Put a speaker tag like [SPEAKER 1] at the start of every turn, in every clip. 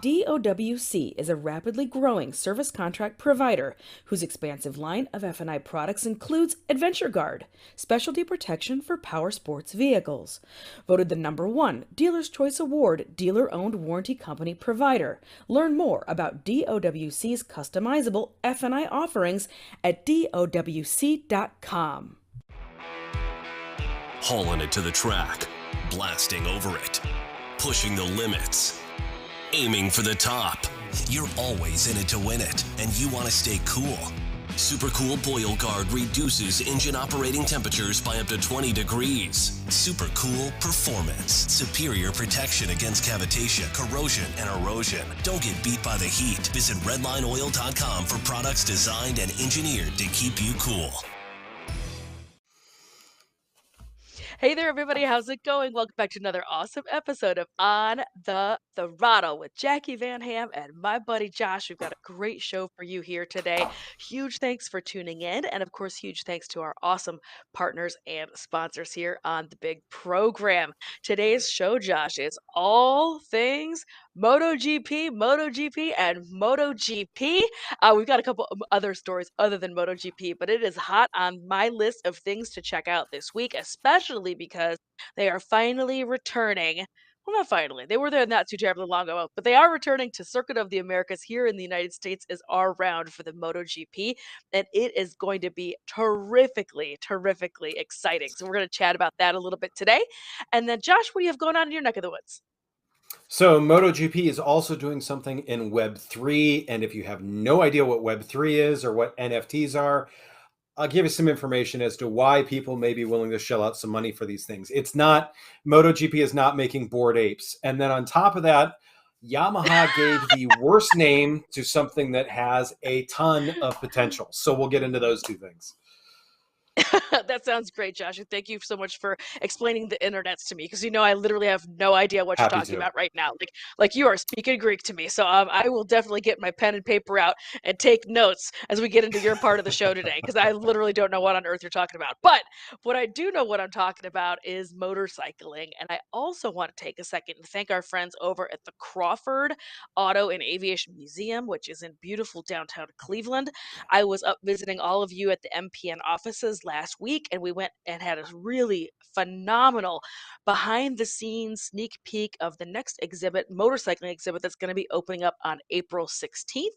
[SPEAKER 1] DOWC is a rapidly growing service contract provider whose expansive line of F&I products includes Adventure Guard, specialty protection for Powersports vehicles. Voted the #1 Dealer's Choice Award dealer-owned warranty company provider. Learn more about DOWC's customizable F&I offerings at dowc.com.
[SPEAKER 2] Hauling it to the track, blasting over it, pushing the limits, aiming for the top. You're always in it to win it, and you want to stay cool. Super Cool Boil Guard reduces engine operating temperatures by up to 20 degrees. Super Cool Performance. Superior protection against cavitation, corrosion, and erosion. Don't get beat by the heat. Visit redlineoil.com for products designed and engineered to keep you cool.
[SPEAKER 3] Hey there, everybody. How's it going? Welcome back to another awesome episode of On the Throttle with Jacqui Van Ham and my buddy Josh. We've got a great show for you here today. Huge thanks for tuning in. And of course, huge thanks to our awesome partners and sponsors here on the big program. Today's show, Josh, is all things MotoGP, and MotoGP. We've got a couple of other stories other than MotoGP, but it is hot on my list of things to check out this week, especially because they are finally returning. Well, not finally. They were there not too terribly long ago, but they are returning to Circuit of the Americas here in the United States as our round for the MotoGP, and it is going to be terrifically exciting. So we're going to chat about that a little bit today. And then, Josh, what do you have going on in your neck of the woods?
[SPEAKER 4] So MotoGP is also doing something in Web3, and if you have no idea what Web3 is or what NFTs are, I'll give you some information as to why people may be willing to shell out some money for these things. MotoGP is not making Bored Apes. And then on top of that, Yamaha gave the worst name to something that has a ton of potential. So we'll get into those two things.
[SPEAKER 3] That sounds great, Josh. And thank you so much for explaining the internets to me, because I literally have no idea what you're talking about right now. Like you are speaking Greek to me. So I will definitely get my pen and paper out and take notes as we get into your part of the show today, because I literally don't know what on earth you're talking about. But what I do know what I'm talking about is motorcycling. And I also want to take a second to thank our friends over at the Crawford Auto-Aviation Museum, which is in beautiful downtown Cleveland. I was up visiting all of you at the MPN offices last week, and we went and had a really phenomenal behind the scenes sneak peek of the next motorcycling exhibit that's going to be opening up on April 16th.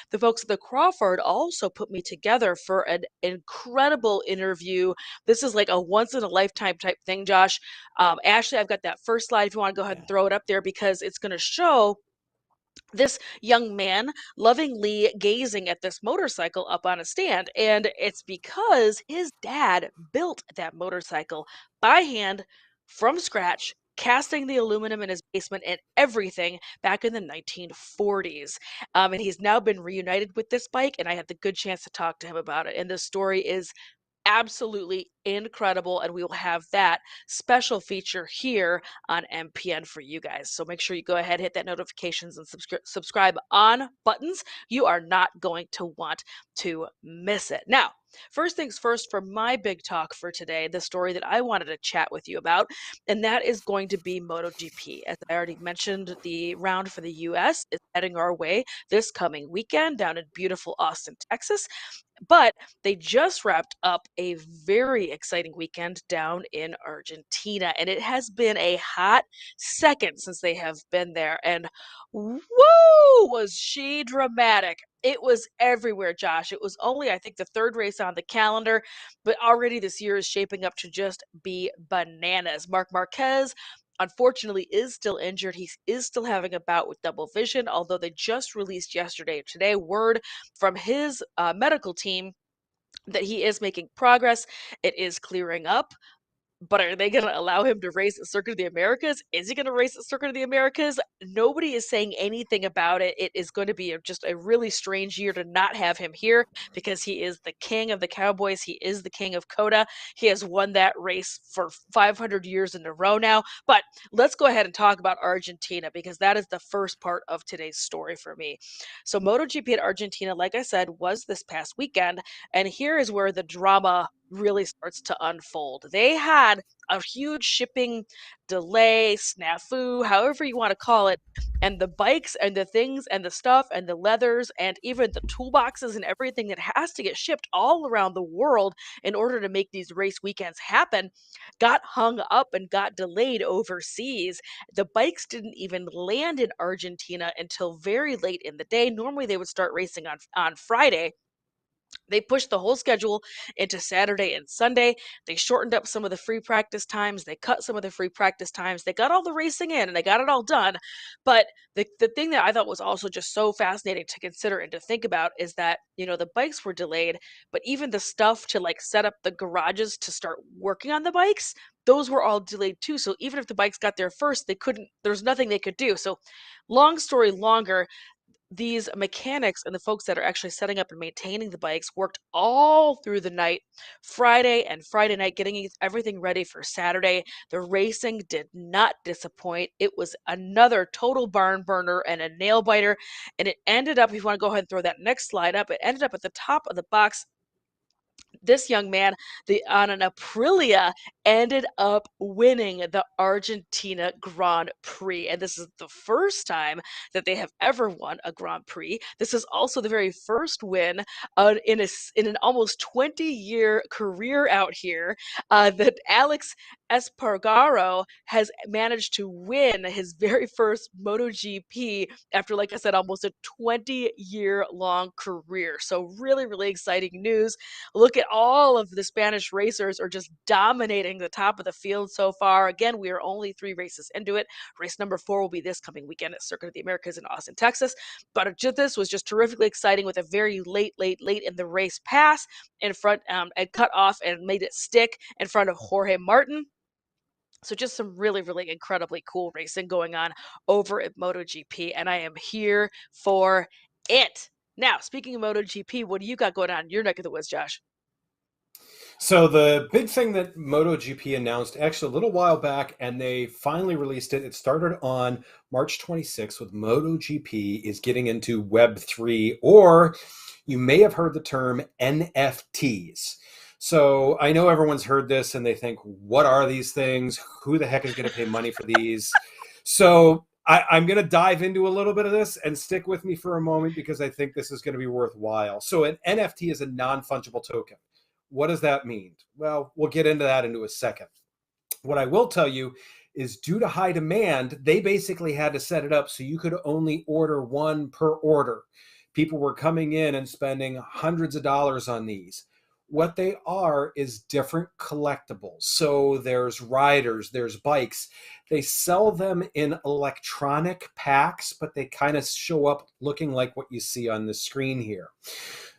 [SPEAKER 3] The folks at the Crawford also put me together for an incredible interview. This is like a once in a lifetime type thing, Josh. Ashley, I've got that first slide if you want to go ahead and throw it up there, because it's going to show this young man lovingly gazing at this motorcycle up on a stand. And it's because his dad built that motorcycle by hand from scratch, casting the aluminum in his basement and everything back in the 1940s. And he's now been reunited with this bike, and I had the good chance to talk to him about it. And the story is absolutely incredible, and we will have that special feature here on MPN for you guys. So make sure you go ahead, hit that notifications and subscribe on buttons. You are not going to want to miss it. Now, first things first, for my big talk for today, the story that I wanted to chat with you about, and that is going to be MotoGP. As I already mentioned, the round for the US is heading our way this coming weekend down in beautiful Austin, Texas. But they just wrapped up a very exciting weekend down in Argentina, and it has been a hot second since they have been there. And woo, was she dramatic! It was everywhere, Josh. It was only, I think, the third race on the calendar, but already this year is shaping up to just be bananas. Marc Marquez, unfortunately, is still injured. He is still having a bout with double vision, although they just released yesterday or today word from his medical team that he is making progress. It is clearing up. But are they going to allow him to race at Circuit of the Americas? Is he going to race at Circuit of the Americas? Nobody is saying anything about it. It is going to be just a really strange year to not have him here, because he is the king of the Cowboys. He is the king of COTA. He has won that race for 500 years in a row now. But let's go ahead and talk about Argentina, because that is the first part of today's story for me. So MotoGP at Argentina, like I said, was this past weekend. And here is where the drama really starts to unfold. They had a huge shipping delay, snafu, however you want to call it. And the bikes and the things and the stuff and the leathers and even the toolboxes and everything that has to get shipped all around the world in order to make these race weekends happen got hung up and got delayed overseas. The bikes didn't even land in Argentina until very late in the day. Normally they would start racing on Friday. They pushed the whole schedule into Saturday and Sunday. They shortened up some of the free practice times. They cut some of the free practice times. They got all the racing in and they got it all done. But the thing that I thought was also just so fascinating to consider and to think about is that, the bikes were delayed, but even the stuff to like set up the garages to start working on the bikes, those were all delayed too. So even if the bikes got there first, there's nothing they could do. So long story longer, these mechanics and the folks that are actually setting up and maintaining the bikes worked all through the night, Friday and Friday night, getting everything ready for Saturday. The racing did not disappoint. It was another total barn burner and a nail biter. And it ended up, if you want to go ahead and throw that next slide up, it ended up at the top of the box. This young man, on an Aprilia, ended up winning the Argentina Grand Prix. And this is the first time that they have ever won a Grand Prix. This is also the very first win in an almost 20-year career out here that Alex Espargaro has managed to win his very first MotoGP after, like I said, almost a 20-year long career. So really, really exciting news. Look at all of the Spanish racers are just dominating the top of the field so far. Again, we are only 3 races into it. Race number 4 will be this coming weekend at Circuit of the Americas in Austin, Texas. But this was just terrifically exciting with a very late in the race pass in front and cut off and made it stick in front of Jorge Martin. So just some really, really incredibly cool racing going on over at MotoGP, and I am here for it. Now, speaking of MotoGP, what do you got going on in your neck of the woods, Josh?
[SPEAKER 4] So the big thing that MotoGP announced actually a little while back, and they finally released it. It started on March 26th with MotoGP is getting into Web3, or you may have heard the term NFTs. So I know everyone's heard this and they think, what are these things? Who the heck is going to pay money for these? So I'm going to dive into a little bit of this, and stick with me for a moment because I think this is going to be worthwhile. So an NFT is a non-fungible token. What does that mean? Well, we'll get into that into a second. What I will tell you is, due to high demand, they basically had to set it up so you could only order one per order. People were coming in and spending hundreds of dollars on these. What they are is different collectibles. So there's riders, there's bikes. They sell them in electronic packs, but they kind of show up looking like what you see on the screen here.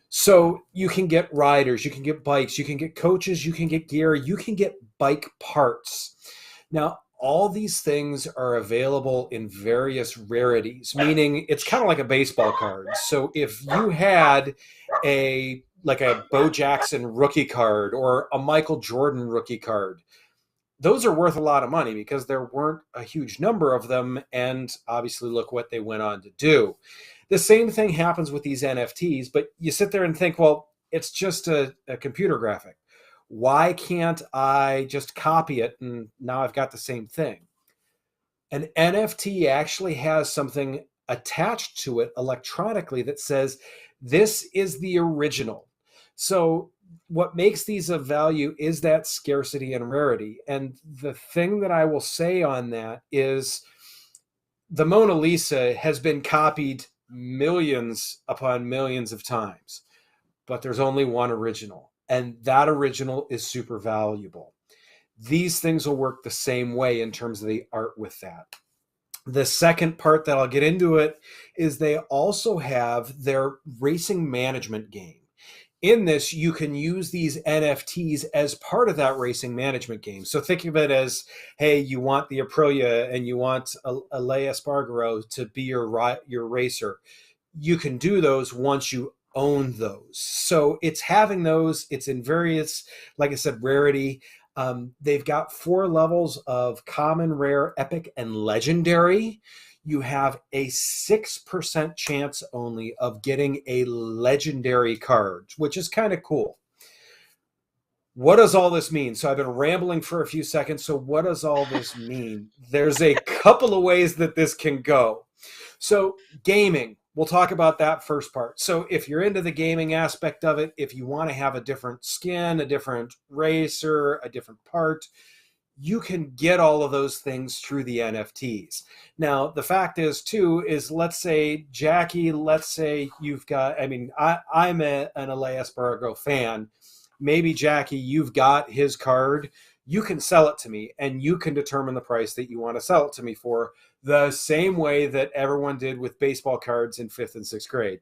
[SPEAKER 4] So you can get riders, you can get bikes, you can get coaches, you can get gear, you can get bike parts. Now, all these things are available in various rarities, meaning it's kind of like a baseball card. So if you had a Bo Jackson rookie card or a Michael Jordan rookie card, those are worth a lot of money because there weren't a huge number of them. And obviously, look what they went on to do. The same thing happens with these NFTs, but you sit there and think, well, it's just a computer graphic. Why can't I just copy it and now I've got the same thing? An NFT actually has something attached to it electronically that says this is the original. So what makes these of value is that scarcity and rarity. And the thing that I will say on that is the Mona Lisa has been copied millions upon millions of times, but there's only one original, and that original is super valuable. These things will work the same way in terms of the art with that. The second part that I'll get into it is they also have their racing management game. In this, you can use these NFTs as part of that racing management game. So think of it as, hey, you want the Aprilia and you want Ale Espargaro to be your racer. You can do those once you own those. So it's having those. It's in various, like I said, rarity. They've got 4 levels of common, rare, epic, and legendary. You have a 6% chance only of getting a legendary card, which is kind of cool. What does all this mean? So I've been rambling for a few seconds. So what does all this mean? There's a couple of ways that this can go. So gaming, we'll talk about that first part. So if you're into the gaming aspect of it, if you want to have a different skin, a different racer, a different part, you can get all of those things through the NFTs. Now, the fact is, too, is let's say, Jacqui, let's say you've got, I'm an Elias Espargaro fan. Maybe, Jacqui, you've got his card. You can sell it to me, and you can determine the price that you want to sell it to me for, the same way that everyone did with baseball cards in 5th and 6th grade.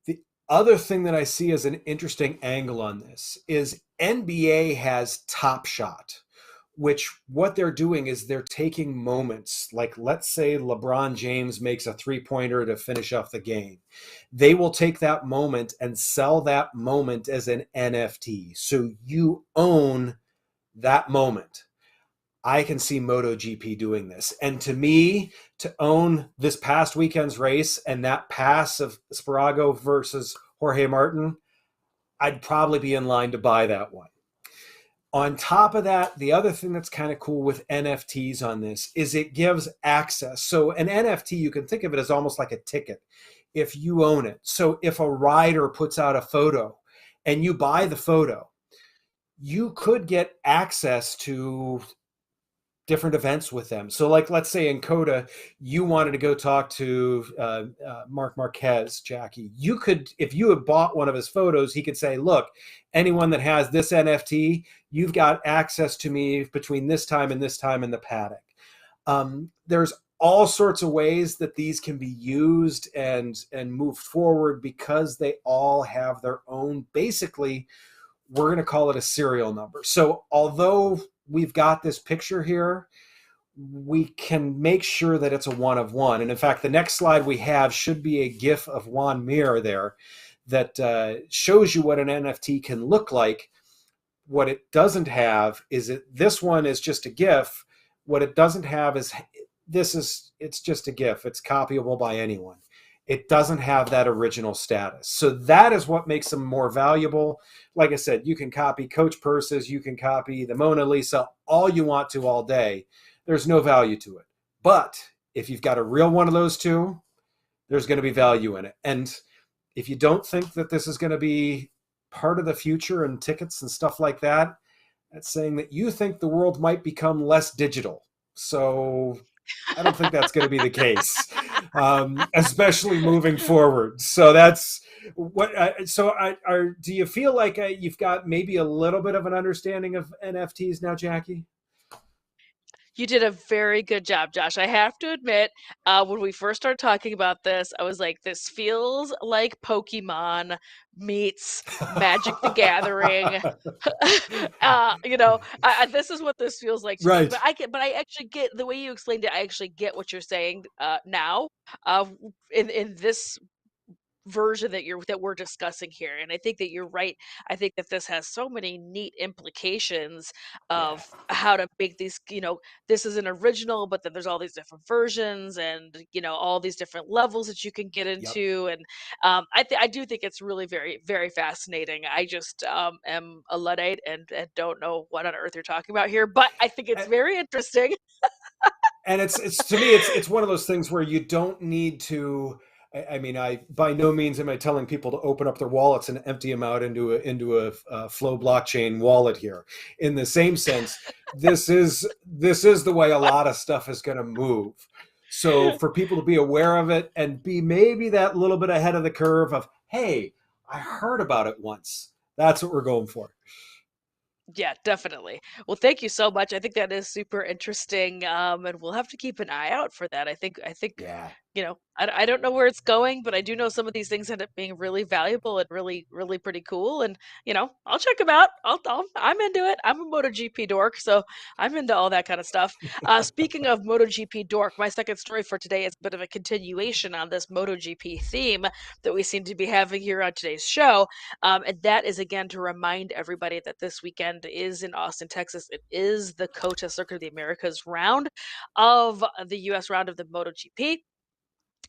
[SPEAKER 4] The other thing that I see as an interesting angle on this is NBA has Top Shot, which what they're doing is they're taking moments, like let's say LeBron James makes a three-pointer to finish off the game. They will take that moment and sell that moment as an NFT. So you own that moment. I can see MotoGP doing this. And to me, to own this past weekend's race and that pass of Espargaro versus Jorge Martin, I'd probably be in line to buy that one. On top of that, the other thing that's kind of cool with NFTs on this is it gives access. So an NFT, you can think of it as almost like a ticket if you own it. So if a rider puts out a photo and you buy the photo, you could get access to different events with them. So like, let's say in COTA, you wanted to go talk to Marc Marquez, Jacqui. You could, if you had bought one of his photos, he could say, look, anyone that has this NFT, you've got access to me between this time and this time in the paddock. There's all sorts of ways that these can be used and move forward because they all have their own, basically, we're going to call it a serial number. So although we've got this picture here, we can make sure that it's a one of one. And in fact, the next slide we have should be a GIF of Juan Mir there that shows you what an NFT can look like. What it doesn't have is this one is just a GIF. What it doesn't have is it's just a GIF. It's copyable by anyone. It doesn't have that original status. So that is what makes them more valuable. Like I said, you can copy Coach purses, you can copy the Mona Lisa, all you want to all day. There's no value to it. But if you've got a real one of those two, there's going to be value in it. And if you don't think that this is going to be part of the future and tickets and stuff like that, that's saying that you think the world might become less digital. So I don't think that's going to be the case, especially moving forward. So that's what. Do you feel like you've got maybe a little bit of an understanding of NFTs now, Jacqui?
[SPEAKER 3] You did a very good job, Josh. I have to admit, when we first started talking about this, I was like, this feels like Pokemon meets Magic the Gathering. This is what this feels like to me.
[SPEAKER 4] Right.
[SPEAKER 3] But I actually get the way you explained it. I actually get what you're saying now. In this version that we're discussing here, and I think that you're right. I think that this has so many neat implications
[SPEAKER 4] Yeah.
[SPEAKER 3] of how to make these, this is an original, but then there's all these different versions, and all these different levels that you can get
[SPEAKER 4] Yep.
[SPEAKER 3] into. And I do think it's really very, very fascinating. I just am a Luddite and don't know what on earth you're talking about here, but I think it's very interesting.
[SPEAKER 4] And it's to me, it's one of those things where you don't need to. I by no means am I telling people to open up their wallets and empty them out into a Flow blockchain wallet here. In the same sense, this is the way a lot of stuff is going to move. So for people to be aware of it and be maybe that little bit ahead of the curve of, hey, I heard about it once. That's what we're going for.
[SPEAKER 3] Yeah, definitely. Well, thank you so much. I think that is super interesting, and we'll have to keep an eye out for that. I think,
[SPEAKER 4] Yeah.
[SPEAKER 3] I don't know where it's going, but I do know some of these things end up being really valuable and really, really pretty cool. And I'll check them out. I'm into it. I'm a MotoGP dork, so I'm into all that kind of stuff. Speaking of MotoGP dork, my second story for today is a bit of a continuation on this MotoGP theme that we seem to be having here on today's show. And that is again to remind everybody that this weekend is in Austin, Texas. It is the COTA Circuit of the Americas round of the U.S. round of the MotoGP.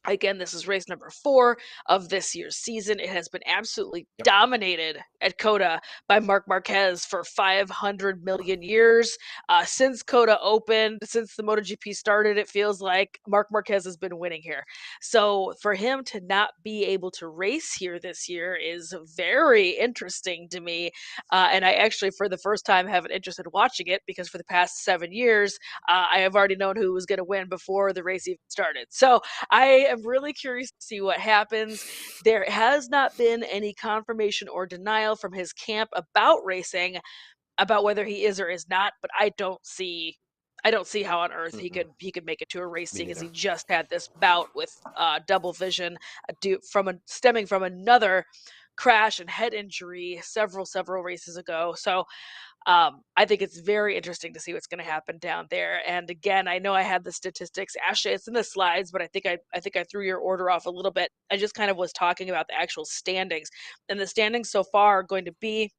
[SPEAKER 3] Again, this is race number 4 of this year's season. It has been absolutely dominated at COTA by Marc Marquez for 500 million years. Since COTA opened, since the MotoGP started, it feels like Marc Marquez has been winning here. So for him to not be able to race here this year is very interesting to me. And I actually, for the first time, have an interest in watching it, because for the past 7 years, I have already known who was going to win before the race even started. So I am really curious to see what happens. There has not been any confirmation or denial from his camp about racing, about whether he is or is not, but I don't see how on earth he could make it to a race, seeing as he just had this bout with double vision stemming from another crash and head injury several races ago. So I think it's very interesting to see what's going to happen down there. And again, I know I had the statistics. Ashley, it's in the slides, but I think I threw your order off a little bit. I just kind of was talking about the actual standings, and the standings so far are going to be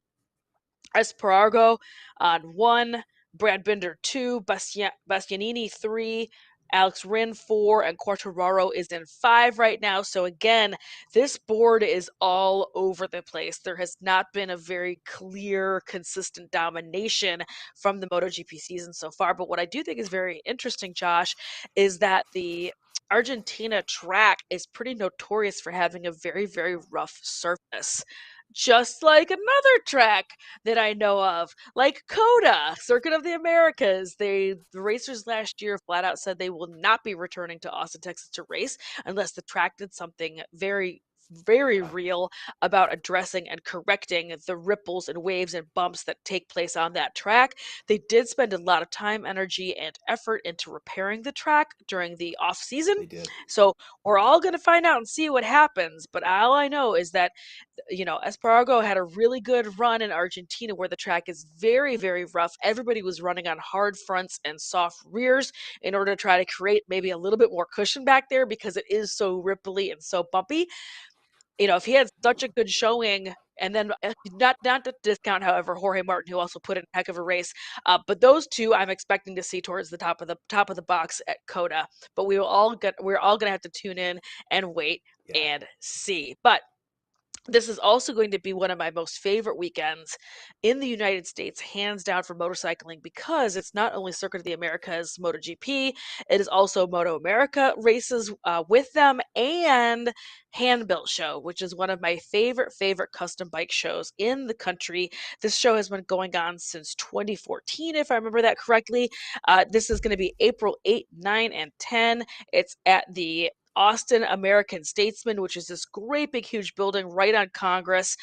[SPEAKER 3] Espargaro on 1, Brad Binder 2, Bastianini 3, Alex Rin 4, and Quartararo is in 5 right now. So again, this board is all over the place. There has not been a very clear, consistent domination from the MotoGP season so far. But what I do think is very interesting, Josh, is that the Argentina track is pretty notorious for having a very, very rough surface. Just like another track that I know of, like COTA, Circuit of the Americas. The racers last year flat out said they will not be returning to Austin, Texas to race unless the track did something very, very real about addressing and correcting the ripples and waves and bumps that take place on that track. They did spend a lot of time, energy, and effort into repairing the track during the off season.
[SPEAKER 4] They did.
[SPEAKER 3] So we're all going to find out and see what happens. But all I know is that, Espargaro had a really good run in Argentina where the track is very, very rough. Everybody was running on hard fronts and soft rears in order to try to create maybe a little bit more cushion back there, because it is so ripply and so bumpy. If he had such a good showing, and then not to discount, however, Jorge Martin, who also put in a heck of a race, but those two I'm expecting to see towards the top of the box at COTA. But we're all gonna have to tune in and wait and see. But this is also going to be one of my most favorite weekends in the United States, hands down, for motorcycling, because it's not only Circuit of the Americas MotoGP, it is also Moto America races with them, and Handbuilt Show, which is one of my favorite custom bike shows in the country. This show has been going on since 2014, if I remember that correctly. This is going to be April 8, 9, and 10. It's at the Austin American Statesman, which is this great big huge building right on Congress.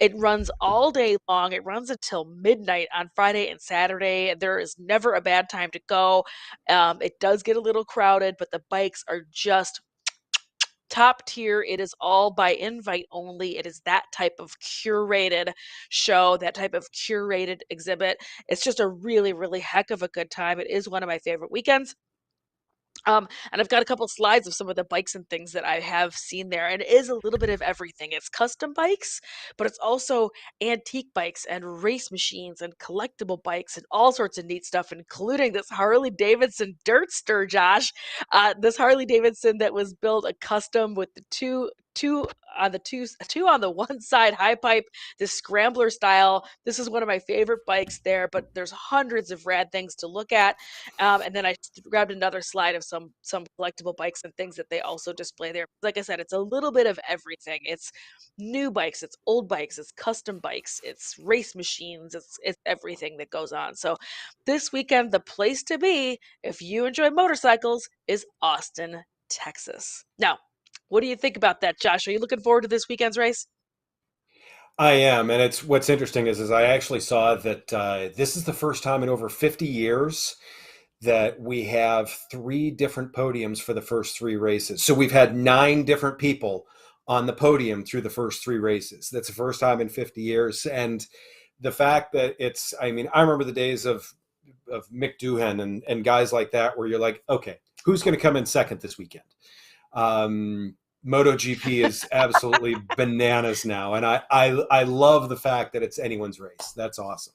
[SPEAKER 3] It runs all day long. It runs until midnight on Friday and Saturday. There is never a bad time to go. It does get a little crowded, but the bikes are just top tier. It is all by invite only. It is that type of curated show, that type of curated exhibit. It's just a really, really heck of a good time. It is one of my favorite weekends. And I've got a couple slides of some of the bikes and things that I have seen there. And it is a little bit of everything. It's custom bikes, but it's also antique bikes and race machines and collectible bikes and all sorts of neat stuff, including this Harley Davidson Dirtster, Josh. This Harley Davidson that was built a custom with the two on the one side high pipe, this scrambler style. This is one of my favorite bikes there, but there's hundreds of rad things to look at. And then I grabbed another slide of some collectible bikes and things that they also display there. Like I said, it's a little bit of everything. It's new bikes, it's old bikes, it's custom bikes, it's race machines, it's everything that goes on. So this weekend, the place to be if you enjoy motorcycles is Austin, Texas. Now, what do you think about that, Josh? Are you looking forward to this weekend's race?
[SPEAKER 4] I am, and it's what's interesting is I actually saw that this is the first time in over 50 years that we have 3 different podiums for the first 3 races. So we've had 9 different people on the podium through the first 3 races. That's the first time in 50 years. And the fact that I remember the days of Mick Doohan and guys like that, where you're like, okay, who's going to come in second this weekend? MotoGP is absolutely bananas now. And I love the fact that it's anyone's race. That's awesome.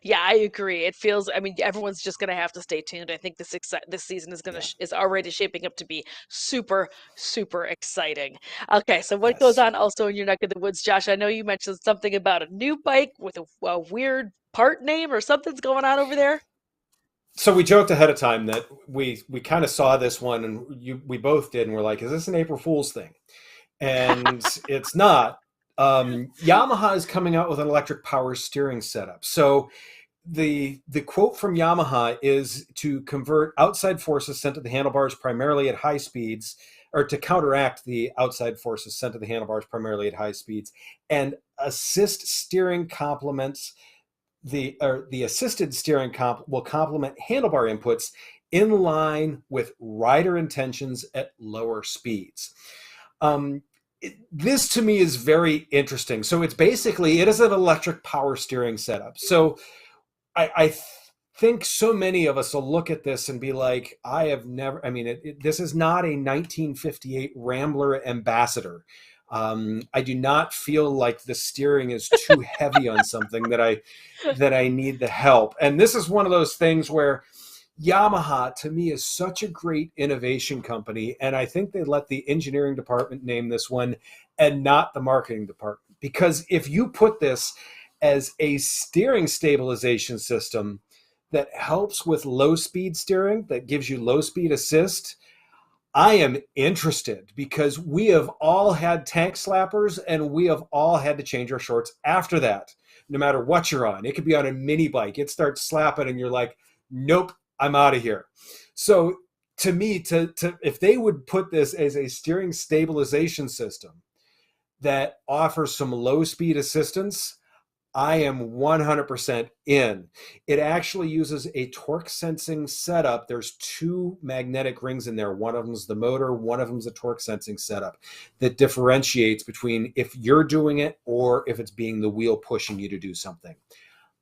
[SPEAKER 3] Yeah, I agree. It feels, I mean, everyone's just going to have to stay tuned. I think this season is
[SPEAKER 4] Yeah.
[SPEAKER 3] is already shaping up to be super, super exciting. Okay, so what goes
[SPEAKER 4] Yes.
[SPEAKER 3] on also in your neck of the woods, Josh? I know you mentioned something about a new bike with a weird part name or something's going on over there.
[SPEAKER 4] So we joked ahead of time that we kind of saw this one, and we both did, and we're like, "Is this an April Fool's thing?" And it's not. Yamaha is coming out with an electric power steering setup. So the quote from Yamaha is to convert outside forces sent to the handlebars primarily at high speeds, or to counteract the outside forces sent to the handlebars primarily at high speeds, and assist steering complements the assisted steering will complement handlebar inputs in line with rider intentions at lower speeds. This to me is very interesting. So it is an electric power steering setup. So I think so many of us will look at this and be like, I have never, I mean, this is not a 1958 Rambler Ambassador. I do not feel like the steering is too heavy on something that I need the help. And this is one of those things where Yamaha to me is such a great innovation company. And I think they let the engineering department name this one and not the marketing department. Because if you put this as a steering stabilization system that helps with low speed steering, that gives you low speed assist, I am interested, because we have all had tank slappers and we have all had to change our shorts after that, no matter what you're on. It could be on a mini bike. It starts slapping and you're like, nope, I'm out of here. So to me, if they would put this as a steering stabilization system that offers some low speed assistance, I am 100% in. It actually uses a torque sensing setup. There's two magnetic rings in there. One of them is the motor, one of them is a torque sensing setup that differentiates between if you're doing it or if it's being the wheel pushing you to do something.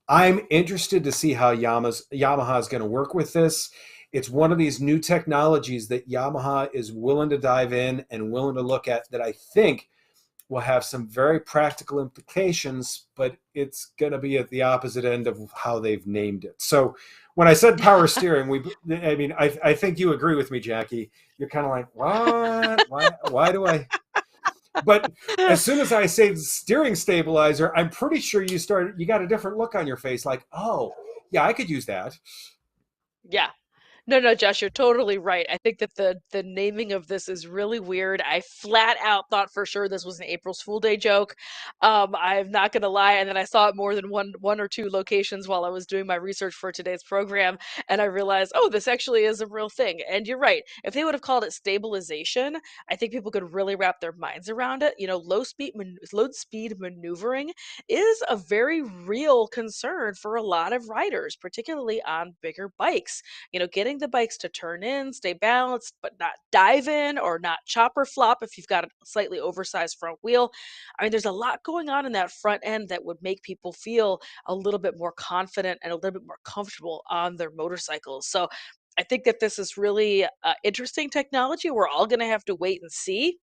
[SPEAKER 4] I'm interested to see how Yamaha is going to work with this. It's one of these new technologies that Yamaha is willing to dive in and willing to look at, that I think will have some very practical implications, but it's going to be at the opposite end of how they've named it. So when I said power steering, I think you agree with me, Jacqui. You're kind of like, what? Why do I? But as soon as I say steering stabilizer, I'm pretty sure you got a different look on your face, like, oh, yeah, I could use that.
[SPEAKER 3] Yeah. No, no, Josh, you're totally right. I think that the naming of this is really weird. I flat out thought for sure this was an April's Fool Day joke. I'm not gonna lie, and then I saw it more than one or two locations while I was doing my research for today's program, and I realized, oh, this actually is a real thing. And you're right. If they would have called it stabilization, I think people could really wrap their minds around it. You know, low speed maneuvering is a very real concern for a lot of riders, particularly on bigger bikes. You know, getting the bikes to turn in, stay balanced, but not dive in or not chopper flop if you've got a slightly oversized front wheel. I mean, there's a lot going on in that front end that would make people feel a little bit more confident and a little bit more comfortable on their motorcycles. So I think that this is really interesting technology. We're all going to have to wait and see,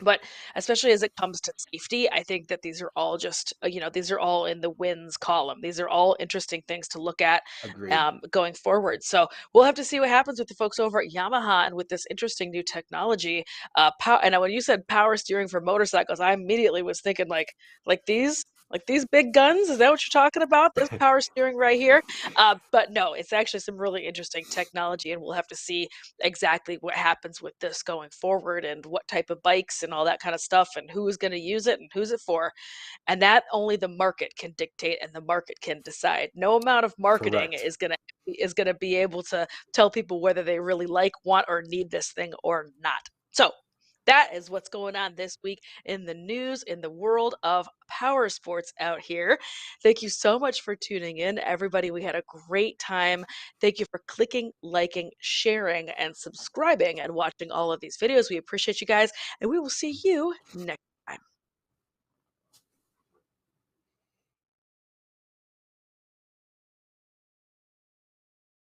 [SPEAKER 3] but especially as it comes to safety, I think that these are all just, these are all in the wins column. These are all interesting things to look at
[SPEAKER 4] Agreed.
[SPEAKER 3] going forward. So we'll have to see what happens with the folks over at Yamaha and with this interesting new technology. And when you said power steering for motorcycles, I immediately was thinking like these. Like these big guns, is that what you're talking about? This power steering right here? But no, it's actually some really interesting technology, and we'll have to see exactly what happens with this going forward and what type of bikes and all that kind of stuff and who is going to use it and who's it for. And that only the market can dictate and the market can decide. No amount of marketing
[SPEAKER 4] Correct.
[SPEAKER 3] is going to be able to tell people whether they really like, want, or need this thing or not. So that is what's going on this week in the news in the world of power sports out here. Thank you so much for tuning in, everybody. We had a great time. Thank you for clicking, liking, sharing, and subscribing and watching all of these videos. We appreciate you guys, and we will see you next